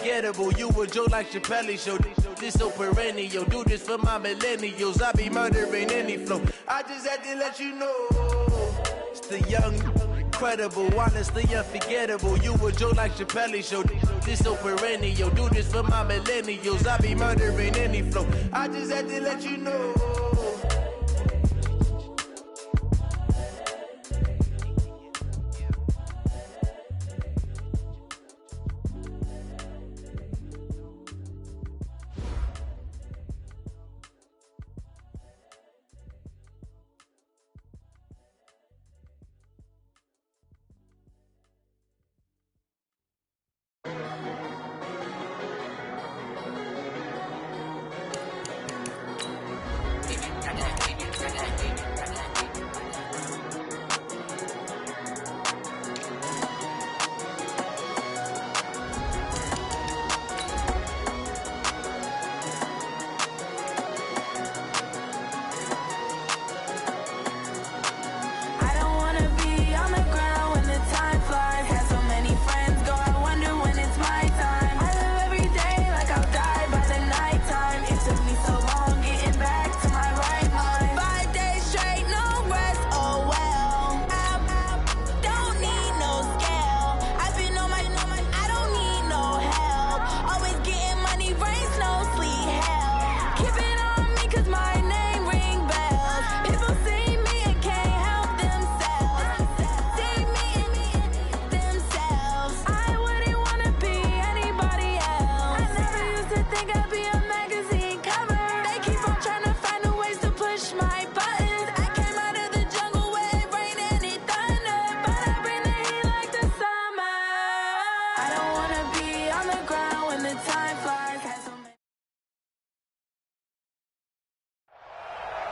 Gettable, you a joke like Chappelle show. This so perennial, do this for my millennials. I be murdering any flow. I just had to let you know. It's the young, incredible, honestly unforgettable. You a joke like Chappelle show. This so perennial, do this for my millennials. I be murdering any flow. I just had to let you know.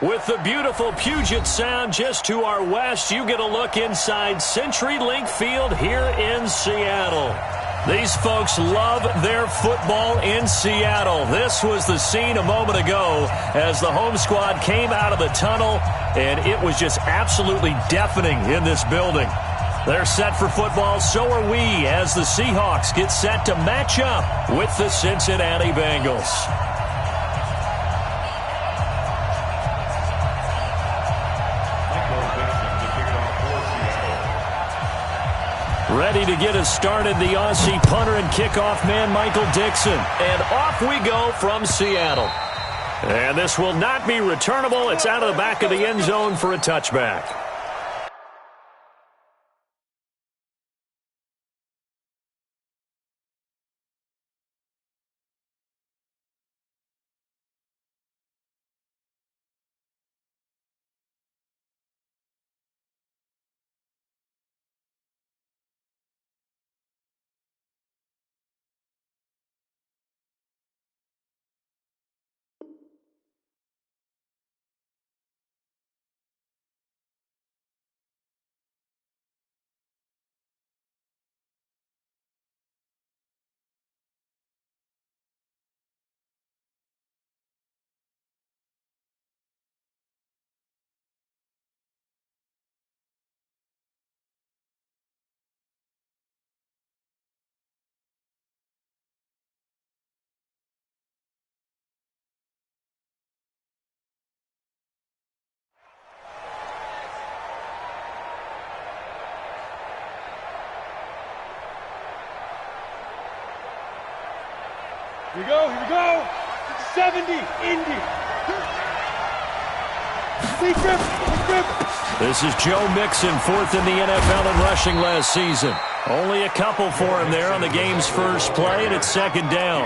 With the beautiful Puget Sound just to our west, you get a look inside CenturyLink Field here in Seattle. These folks love their football in Seattle. This was the scene a moment ago as the home squad came out of the tunnel, and it was just absolutely deafening in this building. They're set for football, so are we, as the Seahawks get set to match up with the Cincinnati Bengals. Ready to get us started, the Aussie punter and kickoff man, Michael Dixon. And off we go from Seattle. And this will not be returnable. It's out of the back of the end zone for a touchback. Here we go. 70, Indy. Big grip. This is Joe Mixon, fourth in the NFL in rushing last season. Only a couple for him there on the game's first play, and it's second down.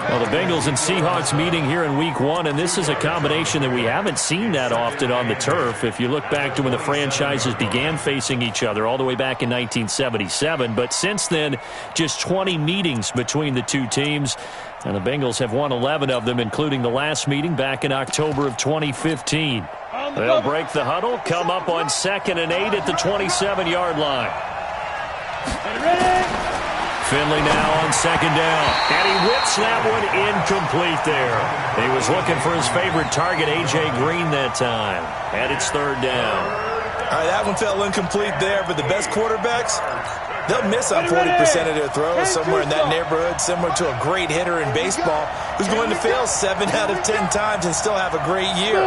Well, the Bengals and Seahawks meeting here in Week 1, and this is a combination that we haven't seen that often on the turf. If you look back to when the franchises began facing each other all the way back in 1977, but since then, just 20 meetings between the two teams, and the Bengals have won 11 of them, including the last meeting back in October of 2015. They'll break the huddle, come up on 2nd and 8 at the 27-yard line. Finley now on 2nd down, and he whips that one incomplete there. He was looking for his favorite target, A.J. Green, that time, and it's 3rd down. All right, that one fell incomplete there, but the best quarterbacks, They'll miss on 40% of their throws, somewhere in that neighborhood, similar to a great hitter in baseball who's going to fail 7 out of 10 times and still have a great year.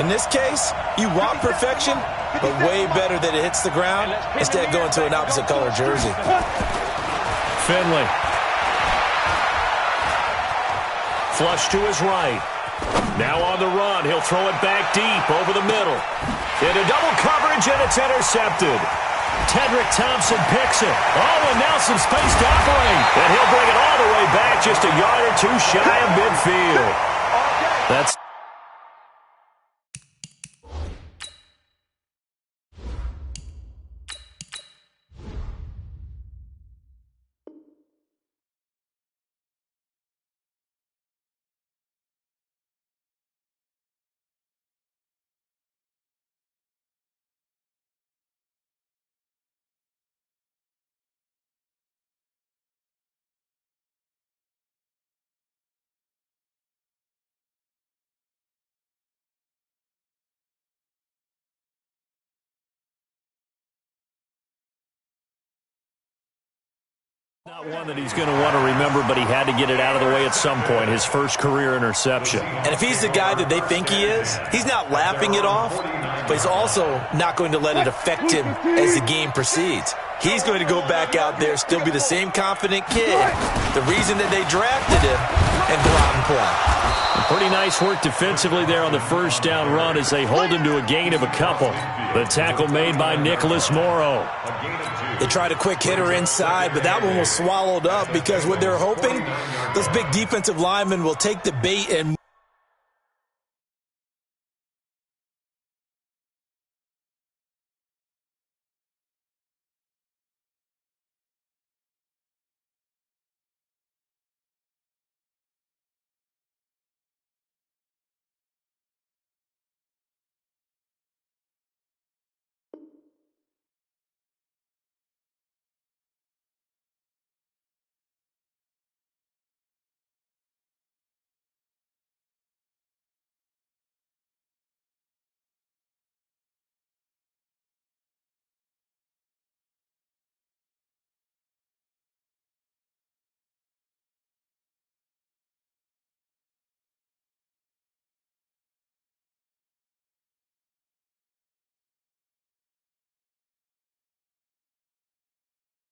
In this case, you want perfection, but way better that it hits the ground instead of going to an opposite color jersey. Finley. Flush to his right. Now on the run. He'll throw it back deep over the middle. Into double coverage, and it's intercepted. Tedrick Thompson picks it. Oh, and now some space to operate. And he'll bring it all the way back, just a yard or two shy of midfield. That's not one that he's going to want to remember, but he had to get it out of the way at some point, his first career interception. And if he's the guy that they think he is, he's not laughing it off, but he's also not going to let it affect him as the game proceeds. He's going to go back out there, still be the same confident kid, the reason that they drafted him, and go out and play. Pretty nice work defensively there on the first down run as they hold him to a gain of a couple. The tackle made by Nicholas Morrow. They tried a quick hitter inside, but that one was swallowed up because what they're hoping, those big defensive linemen will take the bait and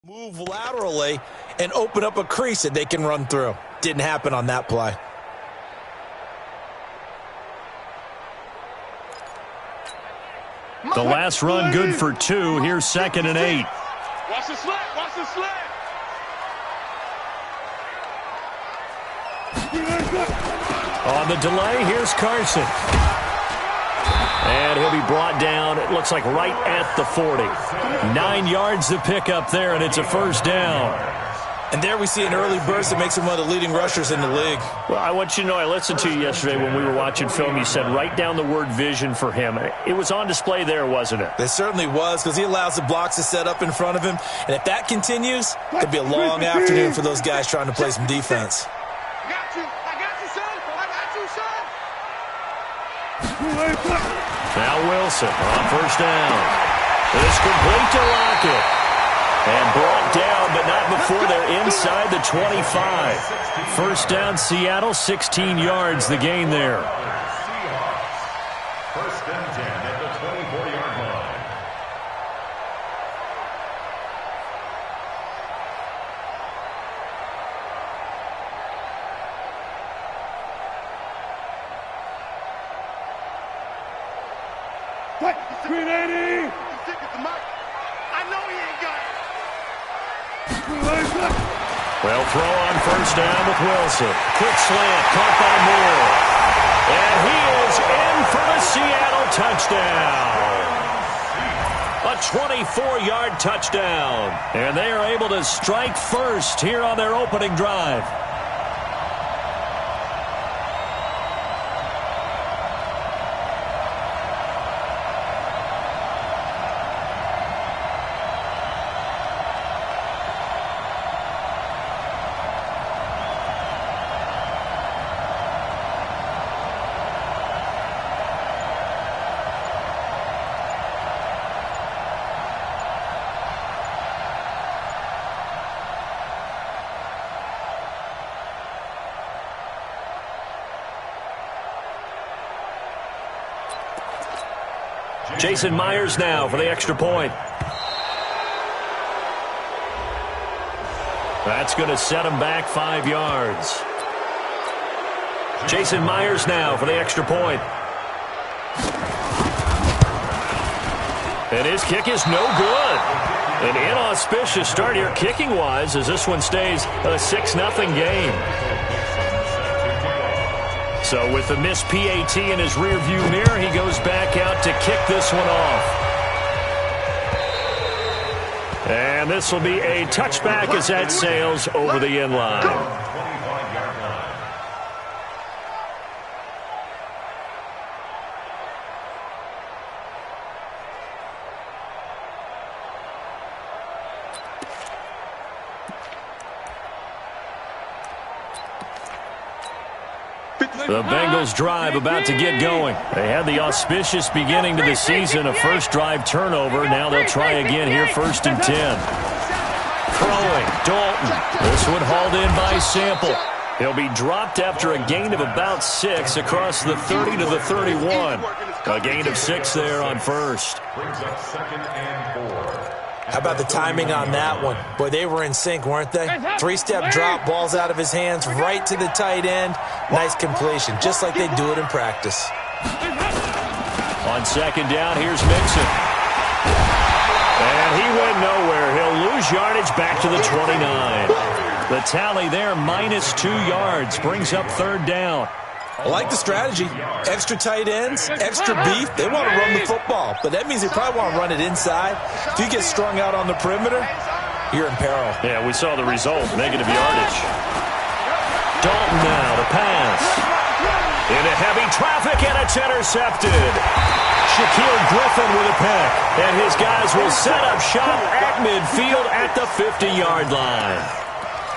move laterally and open up a crease that they can run through. Didn't happen on that play. The last run good for 2. Here's 2nd and 8. Watch the slant. Watch the slant. On the delay, here's Carson. And he'll be brought down, it looks like right at the 40. 9 yards to pick up there, and it's a first down. And there we see an early burst that makes him one of the leading rushers in the league. Well, I want you to know, I listened to you yesterday when we were watching film. You said write down the word vision for him. It was on display there, wasn't it? It certainly was, because he allows the blocks to set up in front of him. And if that continues, it could be a long afternoon for those guys trying to play some defense. I got you, son. I got you, son. Now Wilson on first down. It's complete to Lockett. And brought down, but not before they're inside the 25. First down, Seattle, 16 yards, the gain there. First and 10 at the 24-yard line. What? 380. I know he ain't got it. Well, throw on first down with Wilson. Quick slant, caught by Moore. And he is in for the Seattle touchdown. A 24-yard touchdown. And they are able to strike first here on their opening drive. Jason Myers now for the extra point. That's going to set him back 5 yards. Jason Myers now for the extra point. And his kick is no good. An inauspicious start here kicking-wise as this one stays a 6-0 game. So with the missed PAT in his rearview mirror, he goes back out to kick this one off. And this will be a touchback as that sails over the end line. The Bengals drive about to get going. They had the auspicious beginning to the season, a first drive turnover. Now they'll try again here, 1st and 10. Throwing, Dalton. This one hauled in by Sample. He'll be dropped after a gain of about 6 across the 30 to the 31. A gain of 6 there on first. Brings up 2nd and 4. How about the timing on that one? Boy, they were in sync, weren't they? 3-step drop, balls out of his hands, right to the tight end. Nice completion, just like they do it in practice. On 2nd down, here's Mixon. And he went nowhere. He'll lose yardage back to the 29. The tally there, -2 yards, brings up 3rd down. I like the strategy. Extra tight ends, extra beef. They want to run the football, but that means they probably want to run it inside. If you get strung out on the perimeter, you're in peril. Yeah, we saw the result, negative yardage. Dalton now to pass. Into heavy traffic, and it's intercepted. Shaquille Griffin with a pick, and his guys will set up shop at midfield at the 50-yard line.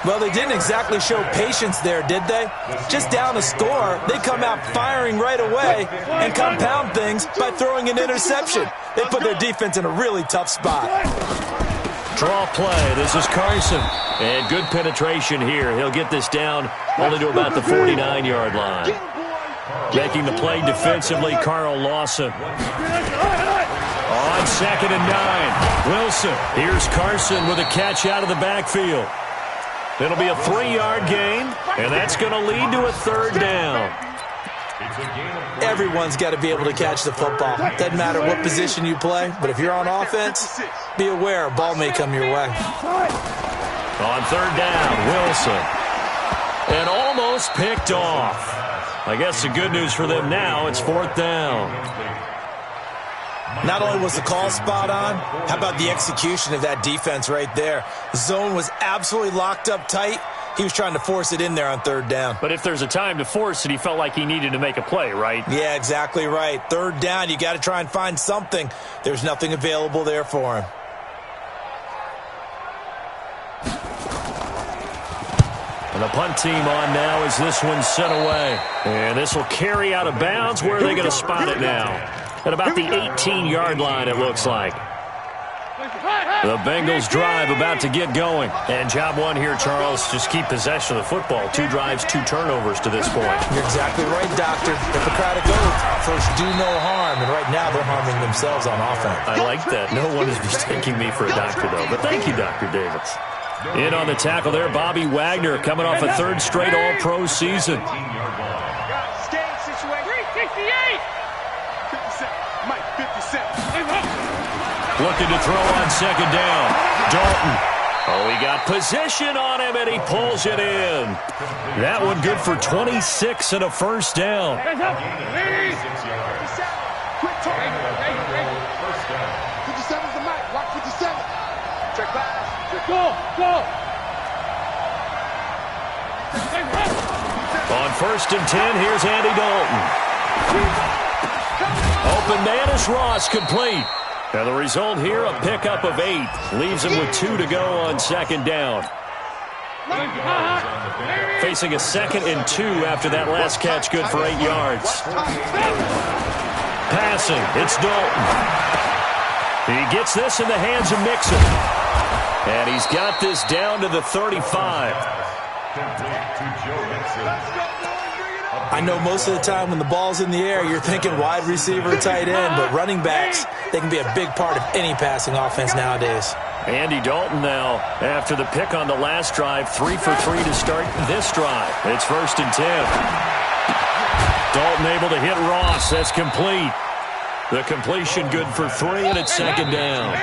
Well, they didn't exactly show patience there, did they? Just down a score, they come out firing right away and compound things by throwing an interception. They put their defense in a really tough spot. Draw play. This is Carson. And good penetration here. He'll get this down only to about the 49-yard line. Making the play defensively, Carl Lawson. On 2nd and 9, Wilson. Here's Carson with a catch out of the backfield. It'll be a 3-yard gain, and that's going to lead to a 3rd down. Everyone's got to be able to catch the football. Doesn't matter what position you play, but if you're on offense, be aware a ball may come your way. On 3rd down, Wilson. And almost picked off. I guess the good news for them now, it's 4th down. Not only was the call spot on, how about the execution of that defense right there? The zone was absolutely locked up tight. He was trying to force it in there on 3rd down. But if there's a time to force it, he felt like he needed to make a play, right? Yeah, exactly right. 3rd down, you got to try and find something. There's nothing available there for him. And the punt team on now as this one's sent away. And this will carry out of bounds. Where are they going to spot it now? At about the 18-yard line, it looks like. The Bengals drive about to get going. And job one here, Charles, just keep possession of the football. 2 drives, 2 turnovers to this point. You're exactly right, Doctor. Hippocratic oath, first do no harm. And right now they're harming themselves on offense. I like that. No one is mistaking me for a doctor, though. But thank you, Dr. Davis. In on the tackle there, Bobby Wagner coming off a 3rd straight All-Pro season. Looking to throw on 2nd down. Dalton. Oh, he got position on him, and he pulls it in. That one good for 26 and a 1st down. 57's the mic. Watch 57. Check pass. Go. On 1st and 10, here's Andy Dalton. Open man is Ross, complete. Now the result here, a pickup of 8. Leaves him with 2 to go on 2nd down. Facing a 2nd and 2 after that last catch, good for 8 yards. Passing, it's Dalton. He gets this in the hands of Mixon. And he's got this down to the 35. I know most of the time when the ball's in the air, you're thinking wide receiver, tight end, but running backs, they can be a big part of any passing offense nowadays. Andy Dalton now, after the pick on the last drive, 3 for 3 to start this drive. It's 1st and 10. Dalton able to hit Ross. That's complete. The completion good for 3, and it's 2nd down.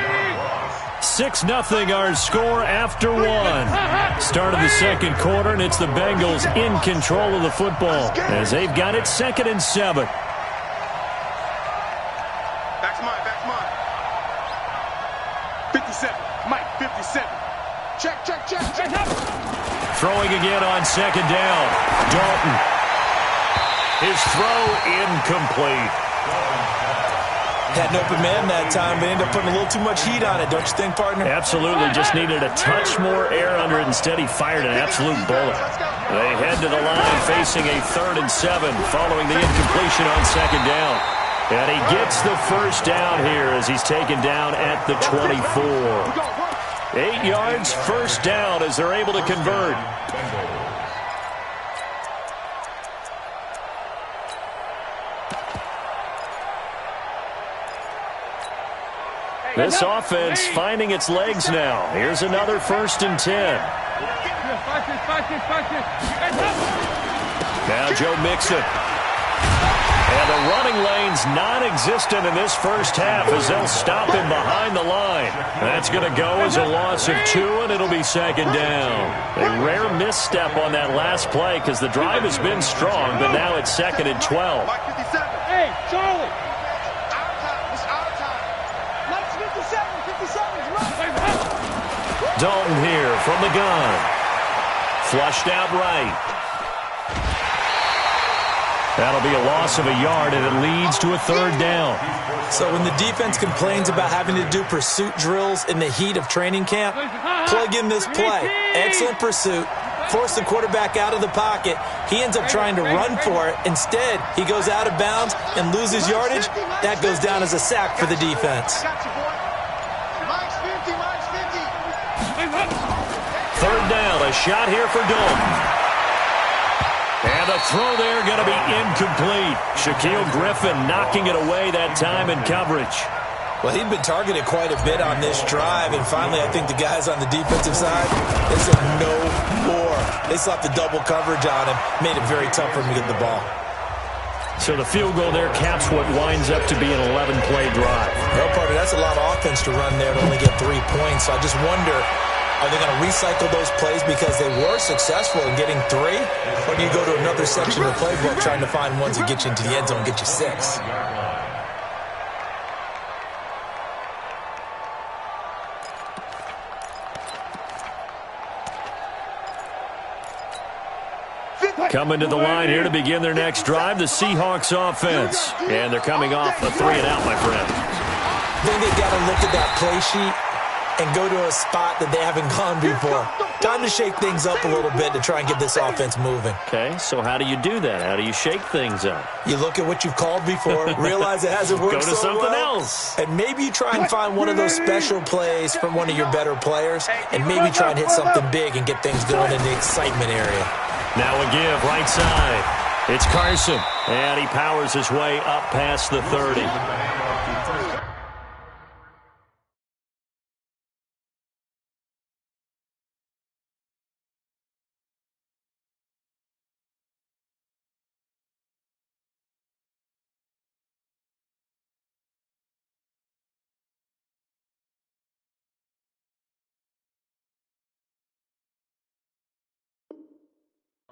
6-0 our score after 1. Start of the 2nd quarter, and it's the Bengals in control of the football as they've got it 2nd and 7. Back to mine, back to mine. 57, Mike, 57. Check. Throwing again on 2nd down. Dalton. His throw incomplete. Had an open man that time, but ended up putting a little too much heat on it, don't you think, partner? Absolutely. Just needed a touch more air under it. Instead, he fired an absolute bullet. They head to the line facing a 3rd and 7 following the incompletion on 2nd down. And he gets the 1st down here as he's taken down at the 24. 8 yards, 1st down as they're able to convert. This offense finding its legs now. Here's another 1st and 10. Now Joe Mixon. And the running lane's non-existent in this first half as they'll stop him behind the line. That's going to go as a loss of 2, and it'll be 2nd down. A rare misstep on that last play because the drive has been strong, but now it's 2nd and 12. Hey, Charlie. Dalton here from the gun. Flushed out right. That'll be a loss of a yard, and it leads to a 3rd down. So when the defense complains about having to do pursuit drills in the heat of training camp, plug in this play. Excellent pursuit. Force the quarterback out of the pocket. He ends up trying to run for it. Instead, he goes out of bounds and loses yardage. That goes down as a sack for the defense. 3rd down, a shot here for Dalton. And the throw there going to be incomplete. Shaquille Griffin knocking it away that time in coverage. Well, he'd been targeted quite a bit on this drive, and finally I think the guys on the defensive side, they said no more. They slapped the double coverage on him, made it very tough for him to get the ball. So the field goal there caps what winds up to be an 11-play drive. Well, partner, that's a lot of offense to run there to only get 3 points. So I just wonder, are they going to recycle those plays because they were successful in getting 3? Or do you go to another section of the playbook trying to find ones that get you into the end zone and get you 6? Coming to the line here to begin their next drive, the Seahawks offense. And they're coming off a 3 and out, my friend. I think they've got to look at that play sheet and go to a spot that they haven't gone before. Time to shake things up a little bit to try and get this offense moving. Okay, so how do you do that? How do you shake things up? You look at what you've called before, realize it hasn't worked Go to so something well, else. and maybe you try and find one of those special plays from one of your better players, and maybe try and hit something big and get things going in the excitement area. Now a give, right side. It's Carson, and he powers his way up past the 30.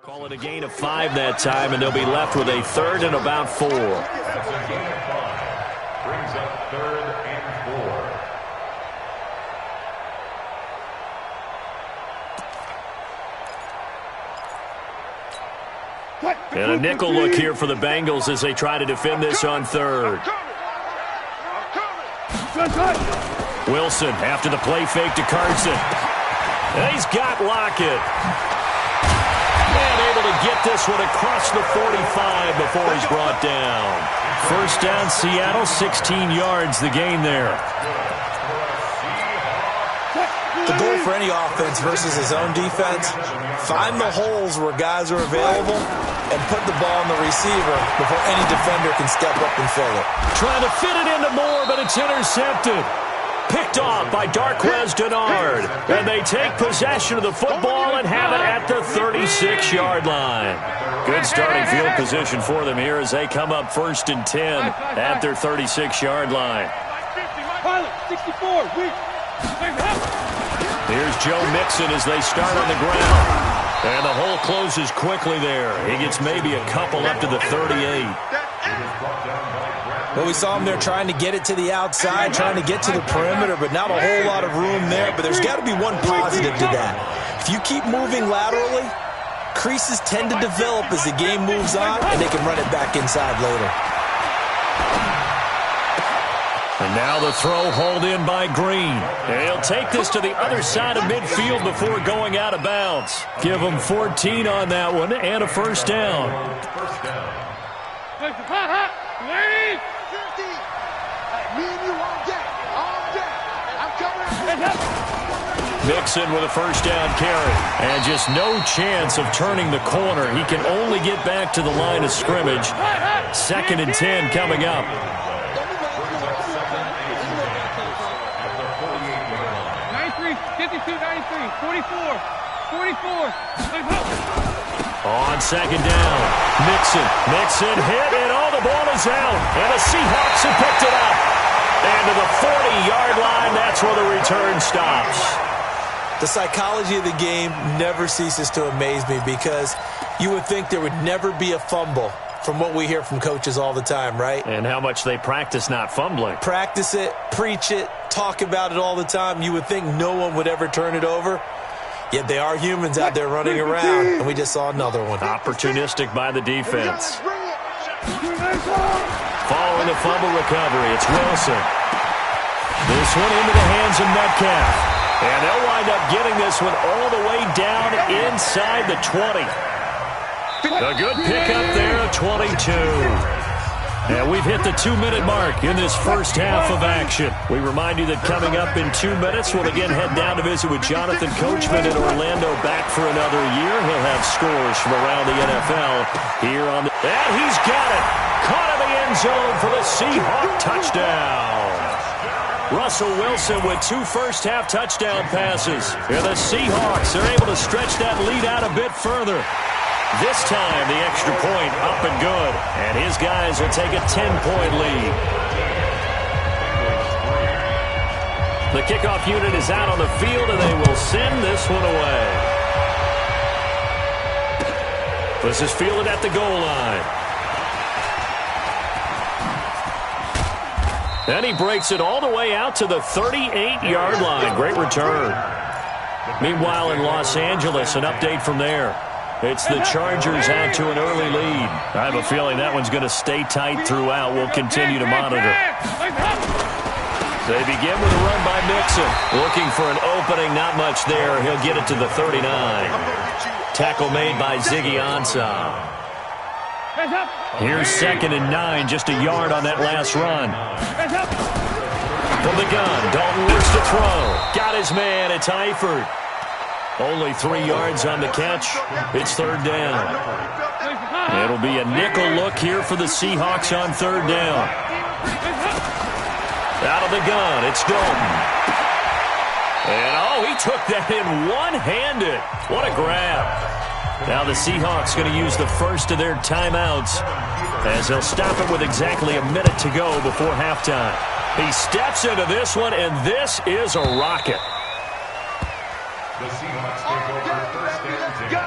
Call it a gain of 5 that time, and they'll be left with a 3rd and about 4. Brings up 3rd and 4. And a nickel look here for the Bengals as they try to defend this on 3rd. Wilson after the play fake to Carson. And he's got Lockett. And able to get this one across the 45 before he's brought down. 1st down, Seattle, 16 yards the gain there. The goal for any offense versus his own defense, find the holes where guys are available and put the ball on the receiver before any defender can step up and fill it. Trying to fit it into Moore, but it's intercepted. Picked off by Darquez Denard. And they take possession of the football and have it at the 36-yard line. Good starting field position for them here as they come up 1st and 10 at their 36-yard line. 64. Here's Joe Mixon as they start on the ground. And the hole closes quickly there. He gets maybe a couple up to the 38. Well, we saw him there trying to get it to the outside, trying to get to the perimeter, but not a whole lot of room there. But there's got to be one positive to that. If you keep moving laterally, creases tend to develop as the game moves on, and they can run it back inside later. And now the throw hauled in by Green. And he'll take this to the other side of midfield before going out of bounds. Give him 14 on that one and a first down. Mixon with a first down carry. And just no chance of turning the corner. He can only get back to the line of scrimmage. 2nd and 10 coming up. 52, 93, 44. On 2nd down, Mixon hit, and all the ball is out. And the Seahawks have picked it up. And to the 40-yard line, that's where the return stops. The psychology of the game never ceases to amaze me because you would think there would never be a fumble from what we hear from coaches all the time, right? And how much they practice not fumbling. Practice it, preach it, talk about it all the time. You would think no one would ever turn it over. Yet they are humans out there running around, and we just saw another one. Opportunistic by the defense. Following the fumble recovery, it's Wilson. This one into the hands of Metcalf. And they'll wind up getting this one all the way down inside the 20. A good pickup there, 22. And we've hit the 2-minute mark in this first half of action. We remind you that coming up in 2 minutes, we'll again head down to visit with Jonathan Coachman in Orlando, back for another year. He'll have scores from around the NFL here on the... And he's got it! Caught in the end zone for the Seahawk touchdown. Russell Wilson with 2 first-half touchdown passes. And the Seahawks are able to stretch that lead out a bit further. This time, the extra point up and good. And his guys will take a 10-point lead. The kickoff unit is out on the field, and they will send this one away. This is fielded at the goal line. And he breaks it all the way out to the 38-yard line. Great return. Meanwhile, in Los Angeles, an update from there. It's the Chargers out to an early lead. I have a feeling that one's going to stay tight throughout. We'll continue to monitor. They begin with a run by Mixon. Looking for an opening, not much there. He'll get it to the 39. Tackle made by Ziggy Ansah. Here's 2nd and 9, just a yard on that last run. From the gun, Dalton looks to throw. Got his man, it's Eifert. Only 3 yards on the catch. It's 3rd down. It'll be a nickel look here for the Seahawks on 3rd down. Out of the gun, it's Dalton. And, he took that in one-handed. What a grab. Now the Seahawks going to use the first of their timeouts as they'll stop it with exactly a minute to go before halftime. He steps into this one, and this is a rocket. The Seahawks take over 1st and 10.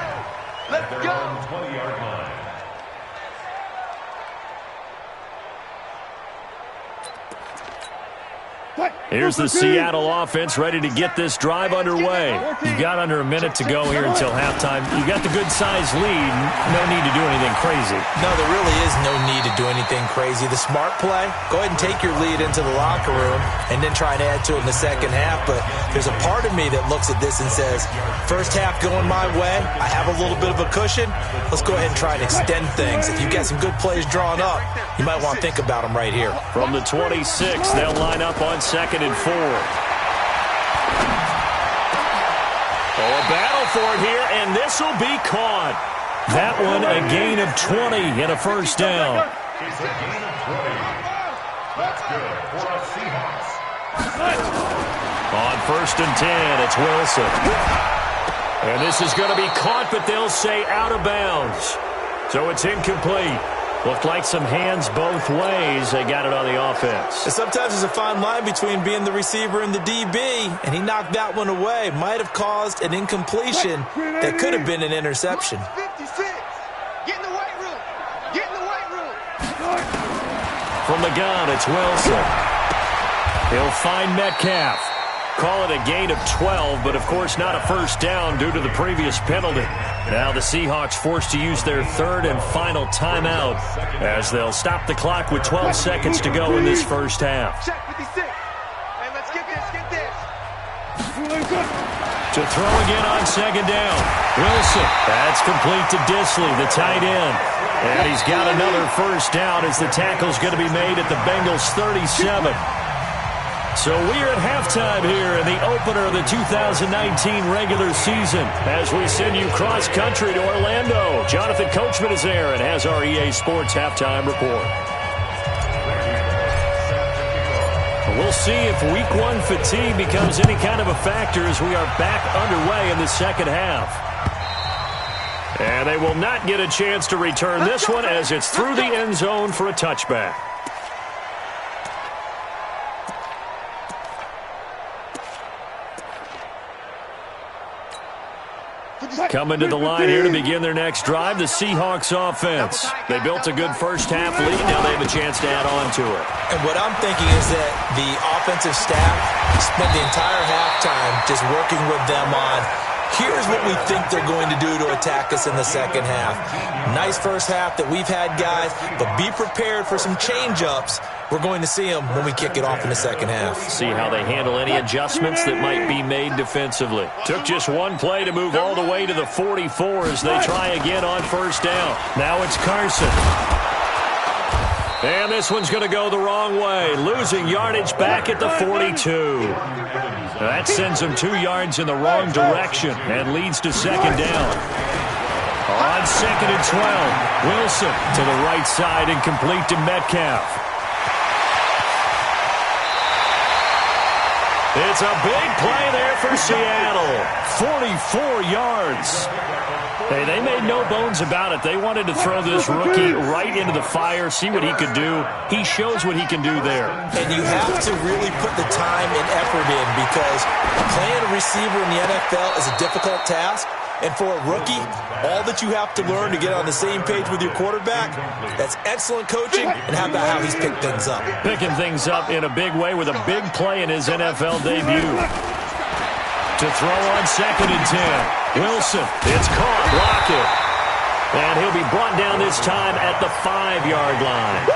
Let's go. 20-yard line. Here's the Seattle offense ready to get this drive underway. You've got under a minute to go here until halftime. You've got the good-sized lead. No need to do anything crazy. No, there really is no need to do anything crazy. The smart play, go ahead and take your lead into the locker room and then try and add to it in the second half. But there's a part of me that looks at this and says, first half going my way, I have a little bit of a cushion. Let's go ahead and try and extend things. If you've got some good plays drawn up, you might want to think about them right here. From the 26, they'll line up on 2nd and 4. A battle for it here, and this will be caught. That one a gain of 20 and a first down. It's a gain of 20. That's good for the Seahawks. On 1st and 10, it's Wilson. And this is going to be caught, but they'll say out of bounds. So it's incomplete. Looked like some hands both ways. They got it on the offense. And sometimes there's a fine line between being the receiver and the DB, and he knocked that one away. Might have caused an incompletion that could have been an interception. 56. Get in the weight room. Get in the weight room. From the gun, it's Wilson. He'll find Metcalf. Call it a gain of 12, but of course not a first down due to the previous penalty. Now the Seahawks forced to use their third and final timeout as they'll stop the clock with 12 seconds to go in this first half. Check 56. Hey, let's get this. Get this. To throw again on 2nd down. Wilson. That's complete to Disley, the tight end. And he's got another first down as the tackle's going to be made at the Bengals' 37. So we're at halftime here in the opener of the 2019 regular season as we send you cross-country to Orlando. Jonathan Coachman is there and has our EA Sports halftime report. We'll see if Week 1 fatigue becomes any kind of a factor as we are back underway in the second half. And they will not get a chance to return this one as it's through the end zone for a touchback. Coming to the line here to begin their next drive, the Seahawks offense. They built a good first half lead. Now they have a chance to add on to it. And what I'm thinking is that the offensive staff spent the entire halftime just working with them on, here's what we think they're going to do to attack us in the second half. Nice first half that we've had, guys, but be prepared for some change-ups. We're going to see them when we kick it off in the second half. See how they handle any adjustments that might be made defensively. Took just one play to move all the way to the 44 as they try again on first down. Now it's Carson. And this one's going to go the wrong way, losing yardage back at the 42. That sends them 2 yards in the wrong direction and leads to second down. On 2nd and 12, Wilson to the right side and complete to Metcalf. It's a big play there for Seattle. 44 yards. Hey, they made no bones about it. They wanted to throw this rookie right into the fire, see what he could do. He shows what he can do there. And you have to really put the time and effort in because playing a receiver in the NFL is a difficult task. And for a rookie, all that you have to learn to get on the same page with your quarterback, that's excellent coaching. And how about how he's picked things up? Picking things up in a big way with a big play in his NFL debut. To throw on 2nd and 10. Wilson, it's caught, block it. And he'll be brought down this time at the 5-yard line.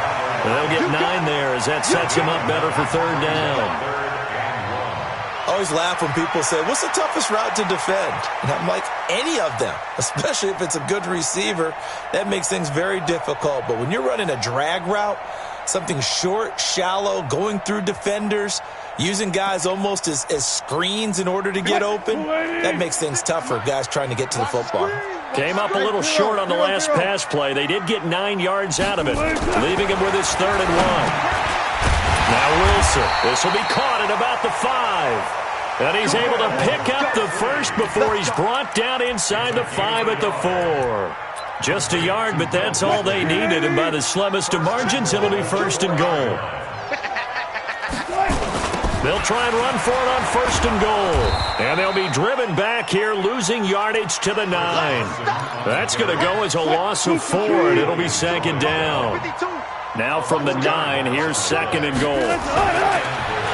They'll get 9 there as that sets him up better for 3rd down. I always laugh when people say, what's the toughest route to defend? And I'm like, any of them, especially if it's a good receiver. That makes things very difficult. But when you're running a drag route, something short, shallow, going through defenders, using guys almost as screens in order to get open, that makes things tough for guys trying to get to the football. Came up a little short on the last pass play. They did get 9 yards out of it, leaving him with his 3rd and 1. Now Wilson, this will be caught at about the 5. And he's able to pick up the first before he's brought down inside the 5 at the 4. Just a yard, but that's all they needed. And by the slimmest of margins, it'll be 1st and goal. They'll try and run for it on 1st and goal. And they'll be driven back here, losing yardage to the 9. That's going to go as a loss of 4, and it'll be 2nd down. Now from the 9, here's 2nd and goal.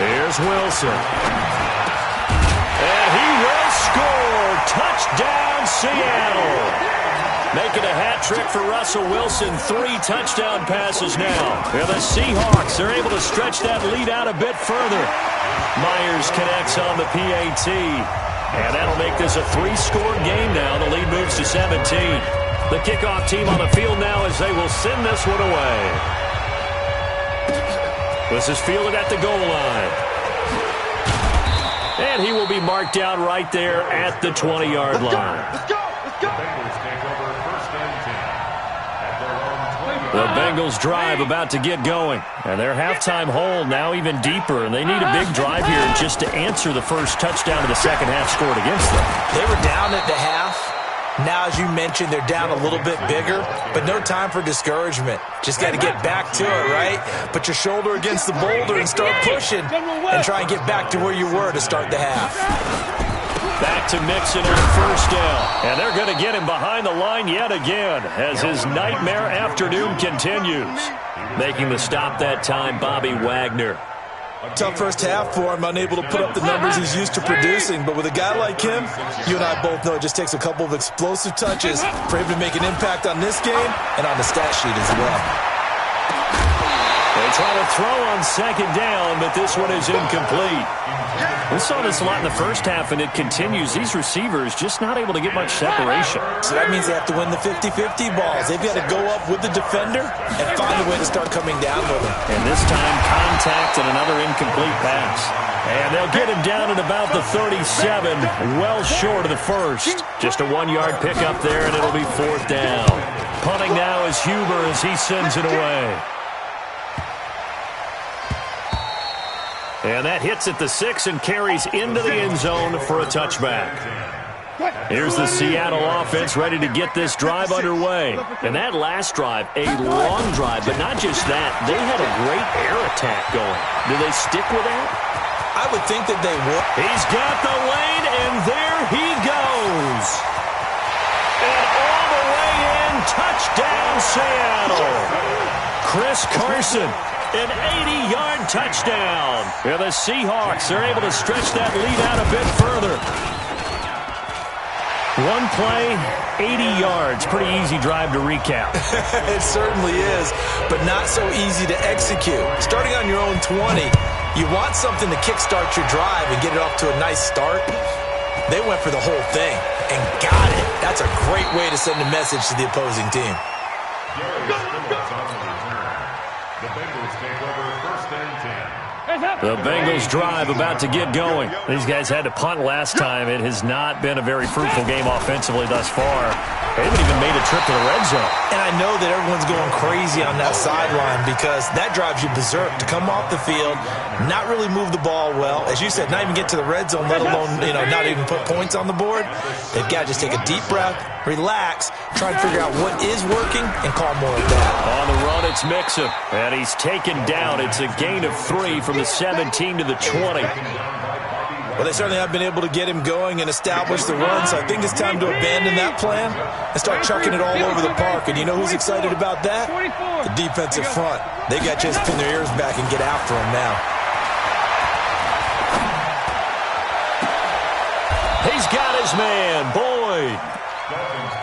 Here's Wilson. And he will score. Touchdown, Seattle. Making a hat trick for Russell Wilson. 3 touchdown passes now. And the Seahawks are able to stretch that lead out a bit further. Myers connects on the PAT. And that'll make this a 3-score game now. The lead moves to 17. The kickoff team on the field now as they will send this one away. This is fielded at the goal line. And he will be marked down right there at the 20-yard line. Let's go. Let's go. The Bengals take over 1st and The Bengals drive about to get going. And their halftime hole now even deeper. And they need a big drive here just to answer the first touchdown of the second half scored against them. They were down at the half. Now, as you mentioned, they're down a little bit bigger, but no time for discouragement. Just got to get back to it, right? Put your shoulder against the boulder and start pushing and try and get back to where you were to start the half. Back to Mixon on first down. And they're going to get him behind the line yet again as his nightmare afternoon continues. Making the stop that time, Bobby Wagner. Tough first half for him, unable to put up the numbers he's used to producing. But with a guy like him, you and I both know it just takes a couple of explosive touches for him to make an impact on this game and on the stat sheet as well. They try to throw on second down, but this one is incomplete. We saw this a lot in the first half, and it continues. These receivers just not able to get much separation. So that means they have to win the 50-50 balls. They've got to go up with the defender and find a way to start coming down with him. And this time, contact and another incomplete pass. And they'll get him down at about the 37, well short of the first. Just a 1-yard pickup there, and it'll be fourth down. Punting now is Huber as he sends it away. And that hits at the 6 and carries into the end zone for a touchback. Here's the Seattle offense ready to get this drive underway. And that last drive, a long drive, but not just that. They had a great air attack going. Do they stick with that? I would think that they would. He's got the lane, and there he goes. And all the way in, touchdown Seattle. Chris Carson. An 80-yard touchdown. And the Seahawks are able to stretch that lead out a bit further. One play, 80 yards. Pretty easy drive to recap. It certainly is, but not so easy to execute. Starting on your own 20, you want something to kickstart your drive and get it off to a nice start. They went for the whole thing and got it. That's a great way to send a message to the opposing team. The Bengals take over first and 10. The Bengals drive about to get going. These guys had to punt last time. It has not been a very fruitful game offensively thus far. They haven't even made a trip to the red zone. And I know that everyone's going crazy on that sideline because that drives you berserk to come off the field, not really move the ball well. As you said, not even get to the red zone, let alone, not even put points on the board. They've got to just take a deep breath, relax, try and figure out what is working, and call more of that. On the run, it's Mixon. And he's taken down. It's a gain of 3 from the 17 to the 20. Well, they certainly have been able to get him going and establish the run, so I think it's time to abandon that plan and start chucking it all over the park. And you know who's excited about that? The defensive front. They got to just pin their ears back and get after him now. He's got his man, Boyd.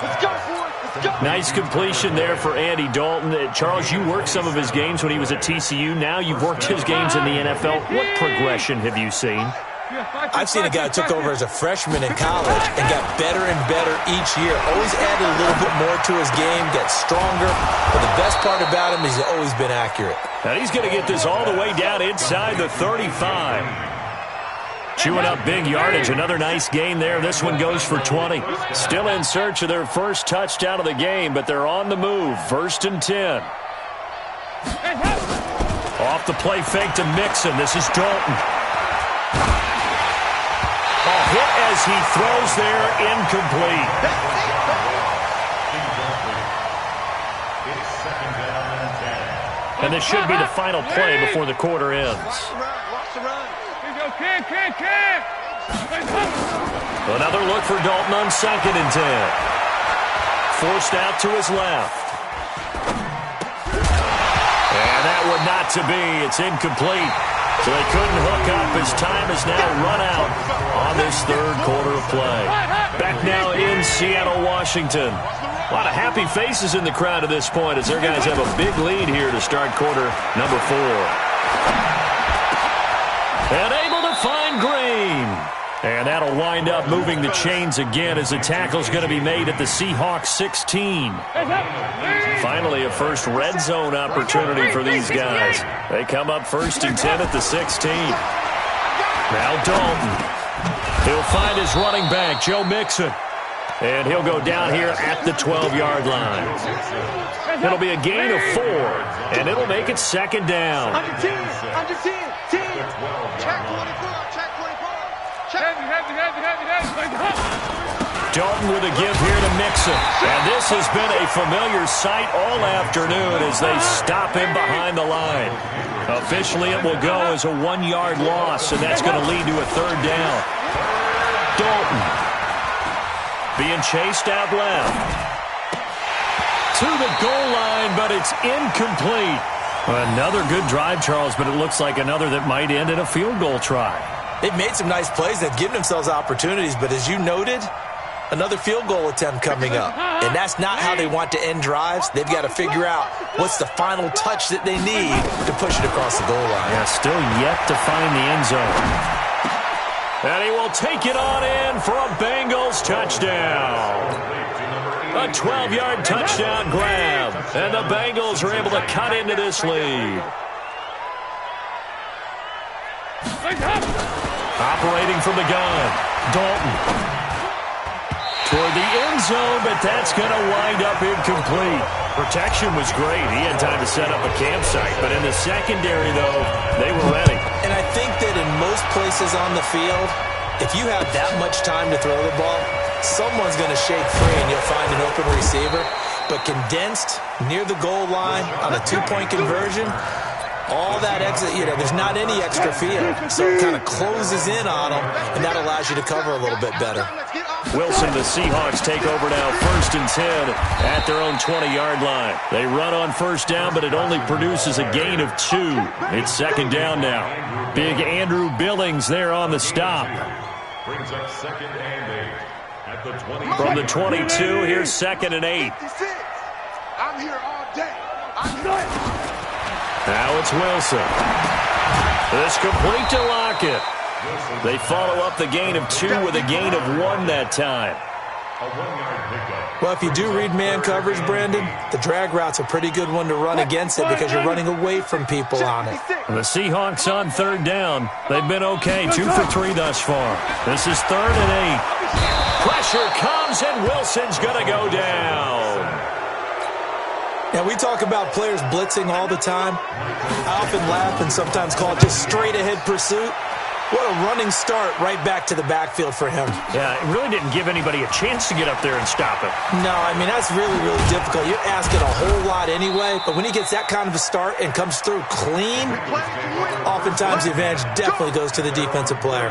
Let's go for it. Let's go. Nice completion there for Andy Dalton. Charles, you worked some of his games when he was at TCU. Now you've worked his games in the NFL. What progression have you seen? I've seen a guy who took over as a freshman in college and got better and better each year. Always added a little bit more to his game, got stronger. But the best part about him is he's always been accurate. Now he's going to get this all the way down inside the 35. Chewing up big yardage. Another nice gain there. This one goes for 20. Still in search of their first touchdown of the game, but they're on the move. First and 10. Off the play fake to Mixon. This is Dalton. A hit as he throws there, incomplete. It's second down and 10. And this should be the final play before the quarter ends. Watch the run. Another look for Dalton on second and 10. Forced out to his left. And that would not to be. It's incomplete. So they couldn't hook up. His time is now run out on this third quarter of play. Back now in Seattle, Washington. A lot of happy faces in the crowd at this point as their guys have a big lead here to start quarter number 4. And able to find Green. And that'll wind up moving the chains again as the tackle's going to be made at the Seahawks 16. Finally, a first red zone opportunity for these guys. They come up first and 10 at the 16. Now Dalton. He'll find his running back, Joe Mixon. And he'll go down here at the 12-yard line. It'll be a gain of 4, and it'll make it second down. Under 10, 10. Check 24, check 24. Check. Dalton with a give here to Mixon. And this has been a familiar sight all afternoon as they stop him behind the line. Officially, it will go as a 1-yard loss, and that's going to lead to a third down. Dalton being chased out left. To the goal line, but it's incomplete. Another good drive, Charles, but it looks like another that might end in a field goal try. They've made some nice plays. They've given themselves opportunities, but as you noted, another field goal attempt coming up. And that's not how they want to end drives. They've got to figure out what's the final touch that they need to push it across the goal line. Yeah, still yet to find the end zone. And he will take it on in for a Bengals touchdown. A 12-yard touchdown grab. And the Bengals are able to cut into this lead. Operating from the gun, Dalton. Toward the end zone, but that's going to wind up incomplete. Protection was great. He had time to set up a campsite, but in the secondary, though, they were ready. And I think that in most places on the field, if you have that much time to throw the ball, someone's going to shake free and you'll find an open receiver. But condensed near the goal line on a 2-point conversion, all that exit, there's not any extra field. So it kind of closes in on them, and that allows you to cover a little bit better. Wilson, the Seahawks take over now, 1st and 10 at their own 20-yard line. They run on first down, but it only produces a gain of 2. It's second down now. Big Andrew Billings there on the stop. Brings up 2nd and 8 at the 20. From the 22, here's 2nd and 8. I'm here all day. I know it. Now it's Wilson. This complete to Lockett. They follow up the gain of 2 with a gain of 1 that time. A 1-yard pickup. Well, if you do read man coverage, Brandon, the drag route's a pretty good one to run against it because you're running away from people on it. The Seahawks on 3rd down. They've been okay, 2 for 3 thus far. This is 3rd and 8. Pressure comes, and Wilson's going to go down. Now, we talk about players blitzing all the time. I often laugh and sometimes call it just straight-ahead pursuit. What a running start right back to the backfield for him. Yeah, it really didn't give anybody a chance to get up there and stop him. No, I mean, that's really, really difficult. You're asking a whole lot anyway, but when he gets that kind of a start and comes through clean, oftentimes the advantage definitely goes to the defensive player.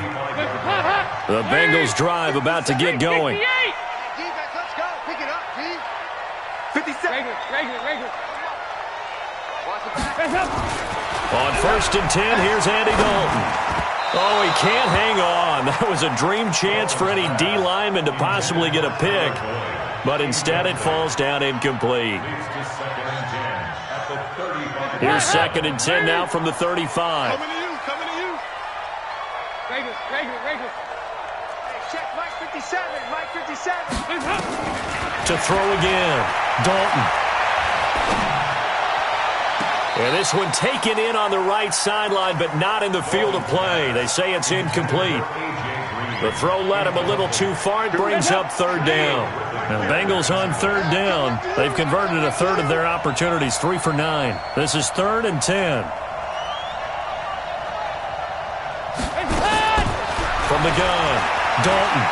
The Bengals drive about to get going. Defense, let's go. Pick it up, D. 57. Regular. On 1st and 10, here's Andy Dalton. Oh, he can't hang on. That was a dream chance for any D lineman to possibly get a pick. But instead it falls down incomplete. Here's 2nd and 10 now from the 35. Coming to you. Regular. Check Mike 57. To throw again, Dalton. And this one taken in on the right sideline, but not in the field of play. They say it's incomplete. The throw led him a little too far. It brings up 3rd down. And the Bengals on 3rd down. They've converted a third of their opportunities, 3 for 9. This is 3rd and 10. From the gun, Dalton.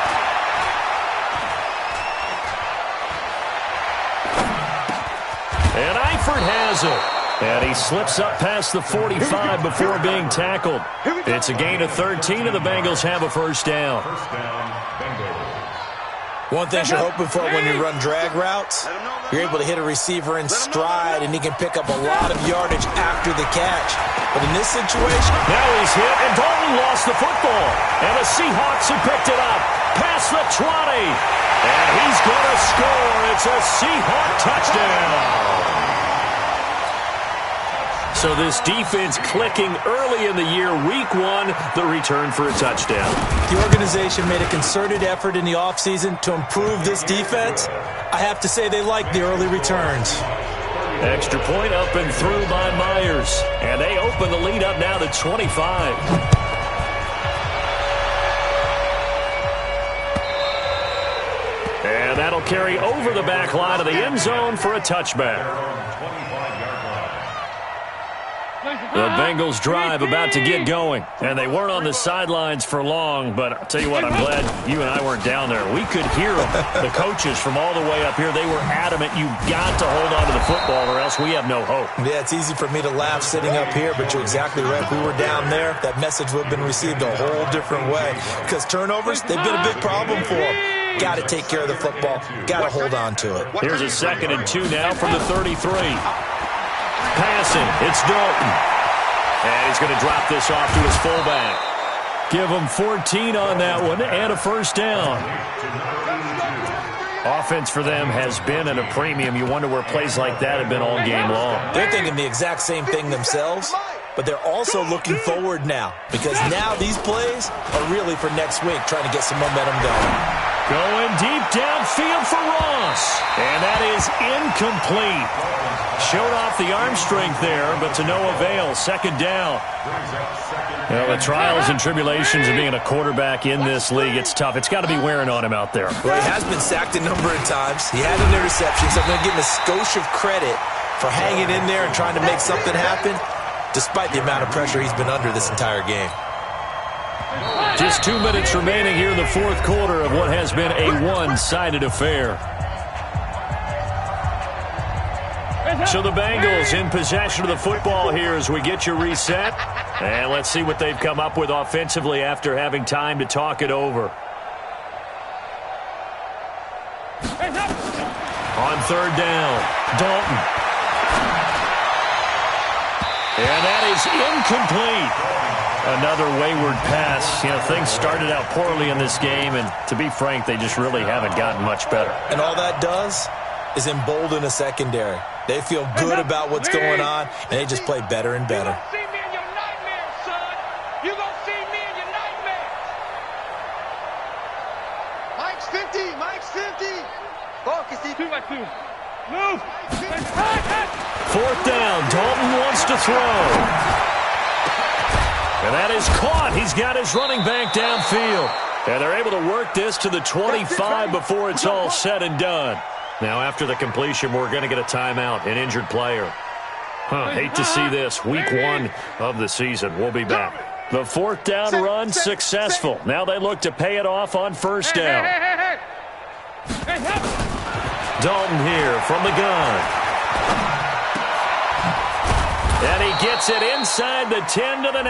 And Eifert has it. And he slips up past the 45 before being tackled. It's a gain of 13, and the Bengals have a first down. One thing you're hoping for when you run drag routes, you're able to hit a receiver in stride, and he can pick up a lot of yardage after the catch. But in this situation, now he's hit, and Dalton lost the football. And the Seahawks have picked it up past the 20. And he's going to score. It's a Seahawk touchdown. So this defense clicking early in the year, week 1, the return for a touchdown. The organization made a concerted effort in the offseason to improve this defense. I have to say they like the early returns. Extra point up and through by Myers. And they open the lead up now to 25. And And that'll carry over the back line of the end zone for a touchback. The Bengals drive about to get going. And they weren't on the sidelines for long, but I'll tell you what, I'm glad you and I weren't down there. We could hear them. The coaches from all the way up here, they were adamant, you've got to hold on to the football or else we have no hope. Yeah, it's easy for me to laugh sitting up here, but you're exactly right. If we were down there, that message would have been received a whole different way. Because turnovers, they've been a big problem for them. Got to take care of the football. Got to hold on to it. Here's a 2nd and 2 now from the 33. Passing, it's Dalton. And he's going to drop this off to his fullback. Give him 14 on that one and a first down. Offense for them has been at a premium. You wonder where plays like that have been all game long. They're thinking the exact same thing themselves, but they're also looking forward now because now these plays are really for next week, trying to get some momentum going. Going deep downfield for Ross. And that is incomplete. Showed off the arm strength there, but to no avail. 2nd down. Well, the trials and tribulations of being a quarterback in this league, it's tough. It's got to be wearing on him out there. Well, he has been sacked a number of times. He had an interception, so I'm going to give him a skosh of credit for hanging in there and trying to make something happen, despite the amount of pressure he's been under this entire game. Just 2 minutes remaining here in the 4th quarter of what has been a one-sided affair. So the Bengals in possession of the football here as we get you reset. And let's see what they've come up with offensively after having time to talk it over. On 3rd down, Dalton. And that is incomplete. Another wayward pass. You know, things started out poorly in this game, and to be frank, they just really haven't gotten much better. And all that does is embolden a secondary. They feel good about what's going on, and they just play better and better. You gonna see me in your nightmares, son. You gonna see me in your nightmares. Mike's 50. Mike's 50. Focus. 2-by-2. Move. 4th down. Dalton wants to throw. And that is caught. He's got his running back downfield. And they're able to work this to the 25 before it's all said and done. Now, after the completion, we're going to get a timeout, an injured player. Hate to see this. Week 1 of the season. We'll be back. The 4th down run successful. Now they look to pay it off on 1st down. Dalton here from the gun. And he gets it inside the 10 to the 9.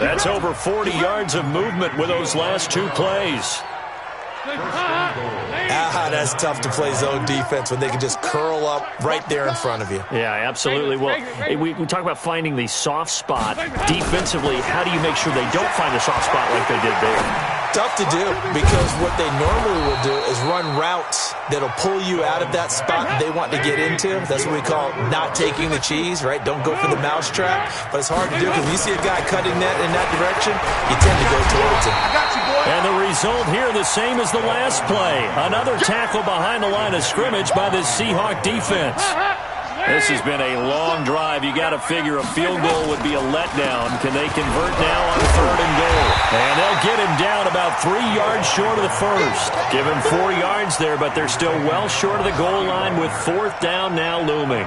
That's over 40 yards of movement with those last 2 plays. That's tough to play zone defense when they can just curl up right there in front of you. Yeah, absolutely. Well, we talk about finding the soft spot. Defensively, how do you make sure they don't find a soft spot like they did there? Tough to do because what they normally will do is run routes that'll pull you out of that spot they want to get into. That's what we call not taking the cheese, right? Don't go for the mousetrap. But it's hard to do because when you see a guy cutting that in that direction, you tend to go towards him. I got you, boy. And the result here the same as the last play. Another tackle behind the line of scrimmage by the Seahawk defense. This has been a long drive. You got to figure a field goal would be a letdown. Can they convert now on 3rd and goal? And they'll get him down about 3 yards short of the first. Give him 4 yards there, but they're still well short of the goal line with 4th down now looming.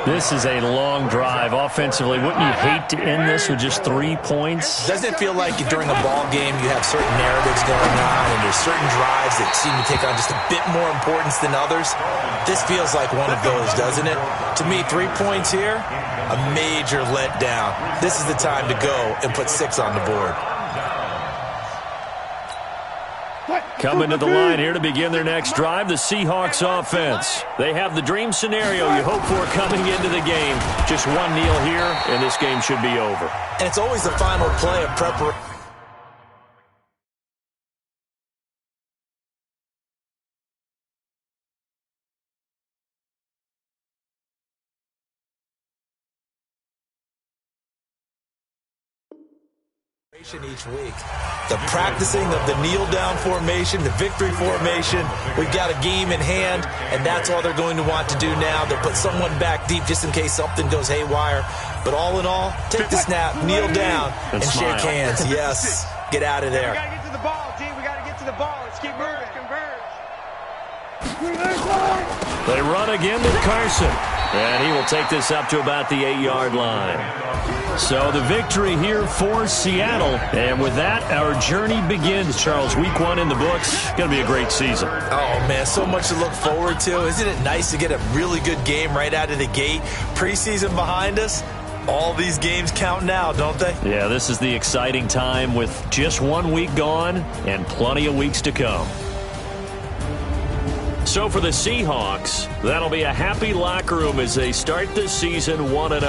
This is a long drive offensively. Wouldn't you hate to end this with just 3 points? Doesn't it feel like during a ball game you have certain narratives going on and there's certain drives that seem to take on just a bit more importance than others? This feels like one of those, doesn't it? To me, 3 points here, a major letdown. This is the time to go and put 6 on the board. Coming to the line here to begin their next drive, the Seahawks offense. They have the dream scenario you hope for coming into the game. Just one kneel here, and this game should be over. And it's always the final play of preparation. Each week. The practicing of the kneel down formation, the victory formation. We've got a game in hand, and that's all they're going to want to do now. They'll put someone back deep just in case something goes haywire. But all in all, take the snap, kneel down, and shake hands. Yes, get out of there. We got to get to the ball, D. We got to get to the ball. Let's keep moving. Converge. They run again to Carson. And he will take this up to about the 8-yard line. So the victory here for Seattle. And with that, our journey begins. Charles, week 1 in the books. Going to be a great season. Oh, man, so much to look forward to. Isn't it nice to get a really good game right out of the gate? Preseason behind us. All these games count now, don't they? Yeah, this is the exciting time with just 1 week gone and plenty of weeks to come. So for the Seahawks, that'll be a happy locker room as they start the season 1-0.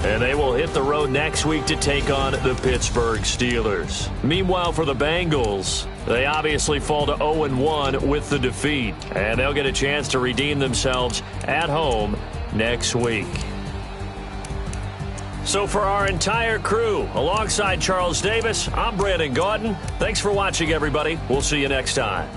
And they will hit the road next week to take on the Pittsburgh Steelers. Meanwhile, for the Bengals, they obviously fall to 0-1 with the defeat. And they'll get a chance to redeem themselves at home next week. So for our entire crew, alongside Charles Davis, I'm Brandon Gaudin. Thanks for watching, everybody. We'll see you next time.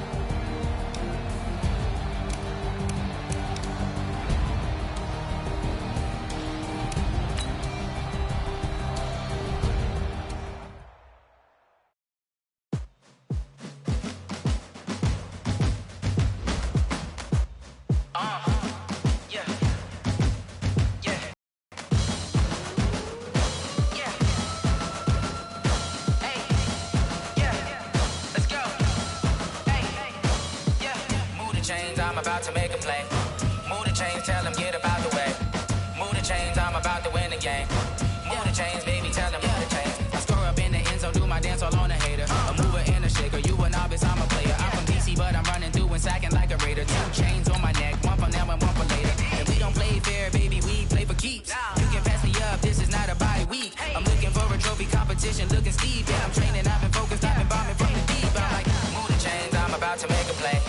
I'm about to make a play. Move the chains, tell them get about the way. Move the chains, I'm about to win the game. Move the chains, baby, tell them move the chains. I score up in the end zone, do my dance all on a hater. A mover and a shaker, you a novice, I'm a player. I'm from DC, but I'm running through and sacking like a raider. 2 chains on my neck, one for now and one for later. And we don't play fair, baby, we play for keeps. You can pass me up, this is not a bye week. I'm looking for a trophy competition, looking steep. Yeah, I'm training, I've been focused, I've been bombing from the deep. I'm like, move the chains, I'm about to make a play.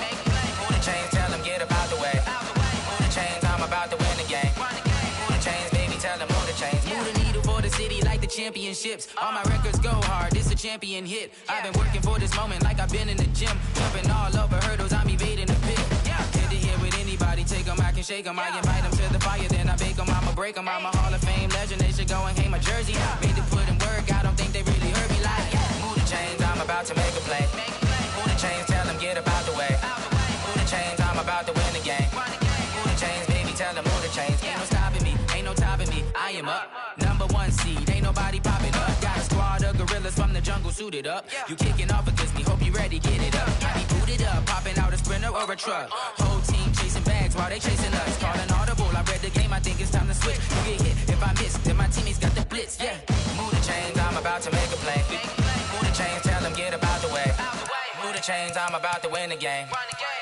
Move the chains, tell them get about the way. Move the chains, I'm about to win the game. Move the chains, baby, tell them move the chains. Move the needle for the city like the championships. All my records go hard, it's a champion hit. I've been working for this moment like I've been in the gym. Jumping all over hurdles, I'm evading the pit. Head to head with anybody, take them, I can shake them. I invite them to the fire, then I bake them, I'ma break them. I'm a Hall of Fame legend, they should go and hang my jersey. Made to put in work, I don't think they really heard me like, move the chains, I'm about to make a play. Move the chains, tell them get about the way. Move the chains, I'm about to win the game. Move the chains, baby, tell them move the chains. Ain't no stopping me, ain't no topping me. I am up, number 1 seed, ain't nobody popping up. Got a squad of gorillas from the jungle suited up. You kicking off against me, hope you ready, get it up. I be booted up, popping out a sprinter or a truck. Whole team chasing bags while they chasing us. Calling audible, I read the game, I think it's time to switch. You get hit, if I miss, then my teammates got the blitz, yeah. Move the chains, I'm about to make a play. Move the chains, tell them get about the way. Move the chains, I'm about to win the game.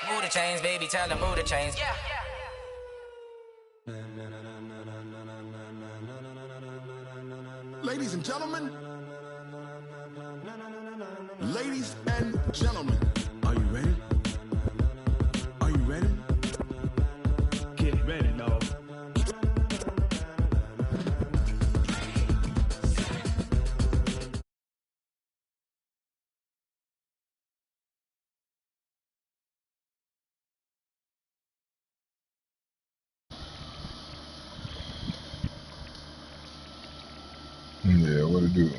Move the chains, baby, tell them move the chains. Ladies and gentlemen, ladies and gentlemen, are you ready? Are you ready? Get ready, dog. Yeah, what it do?